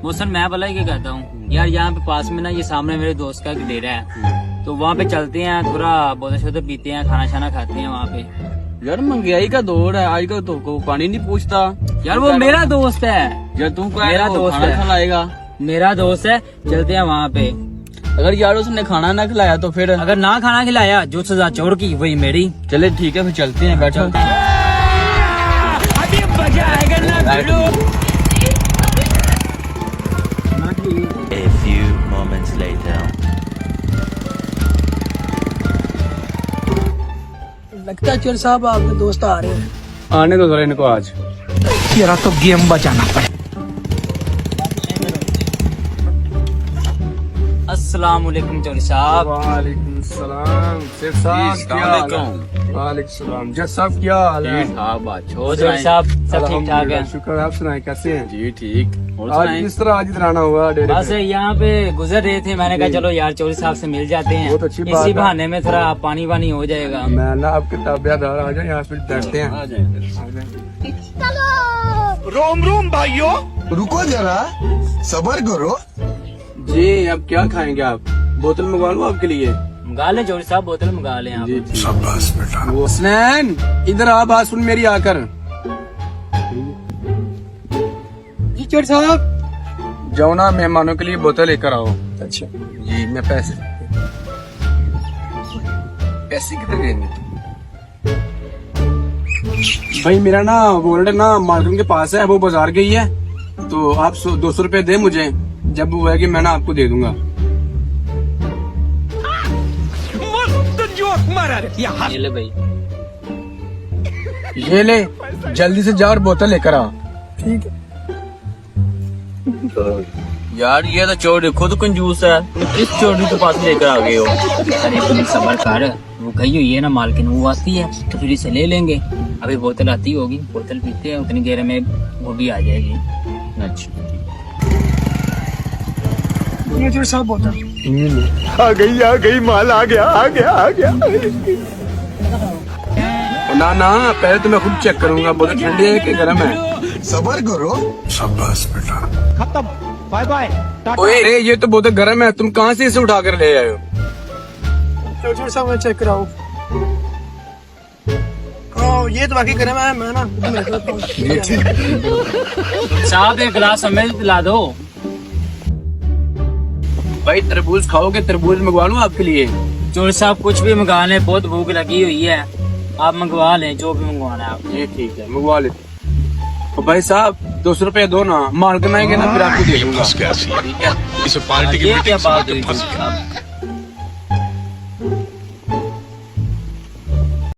मोहसन मैं भला क्या कहता हूँ यार, यहाँ पे पास में ना ये सामने मेरे दोस्त का एक डेरा है, तो वहाँ पे चलते हैं, थोड़ा बोतल शोतल पीते हैं, खाना शाना खाते हैं वहाँ पे। यार महंगाई का दौर है आजकल, तो को पानी नहीं पूछता। यार वो मेरा दोस्त है यार तू क्या मेरा दोस्त खाना है। खिलाएगा? मेरा दोस्त है, चलते हैं वहाँ पे। अगर यार उसने खाना ना खिलाया तो फिर अगर ना खाना खिलाया जो सजा चोर की वही मेरी। चले ठीक है फिर चलते हैं, बैठो। अभी मजा आएगा ना भिड़ो। A few moments later. लगता है चोर साहब आपके दोस्त आ रहे हैं। आने दो जरा इनको आज। तेरा तो गेम बचाना पड़े। अस्सलाम वालेकुम चोर साहब। वालेकुम सलाम शेख साहब, क्या हाल है? वालेकुम सलाम जज साहब, क्या हाल है? और चोर साहब सब ठीक ठाक है? शुक्र, आप सुनाए कैसे हैं? जी ठीक। और आज सुनाएं? किस तरह आज इधर आना हुआ डेरे बस पे? यहाँ पे गुजर रहे थे, मैंने कहा चलो यार चोरी साहब से मिल जाते हैं, बहुत अच्छी बात इसी है। बहाने में थोड़ा पानी वानी हो जाएगा। मैं ना आपके ताबियादार आ जाए, यहाँ पे बैठते हैं। आ जाए फिर। रोम रोम भाइयों, रुको जरा, सबर करो। जी अब क्या खाएंगे आप? बोतल मंगवा लूं आपके लिए? मंगा ले चोरी साहब, बोतल मंगा ले आप। जी ठीक। शाबाश बेटा। हसनैन इधर आ, बात सुन मेरी आकर। जी चोर साहब। जाओ ना मेहमानों के लिए बोतल लेकर आओ। अच्छा। जी मैं पैसे कितने देंगे? भाई मेरा ना वॉलेट ना मार्केट के पास है, वो बाजार गई है, तो आप 200 रुपए दे मुझे, जब वो है कि मैं ना आपको दे दूंगा। ये ले भाई। ये ले, जल्दी से जा और बोतल लेकर आ। ठीक है। यार ये तो चोर खुद कंजूस है, तुम किस चोरी के पास लेकर आ गए हो? अरे तुम सबर कर, वो गई हुई है ना मालकिन, वो आती है तो फिर इसे ले लेंगे। अभी बोतल आती होगी, बोतल पीते हैं, उतनी देर में वो भी आ जाएगी। अच्छा ये चोर साहब बोतल। आ गई माल आ गया। ना ना पहले तो मैं खुद चेक करूंगा बोतल ठंडी है कि गर्म है। सबर करो। शाबाश बेटा। खत्म, बाय बाय। ओए ये तो बोतल गर्म है, तुम कहाँ से इसे उठा कर ले आए हो? चोर साहब मैं चेक कराऊं। ये तो बाकी करे मैं ना साहब एक गिलास हमें पिला दो। भाई तरबूज खाओगे? तरबूज मंगवा लूं आपके लिए? चोर साहब कुछ भी मंगा लें, बहुत भूख लगी हुई है, आप मंगवा लें जो भी मंगवाना है आप। ये ठीक है मंगवा ले। तो भाई साहब 200 रुपए दो ना, माल कर आएंगे ना फिर आपको दे दूंगा। ठीक है। इसे ये क्या बात हुई चोर साहब?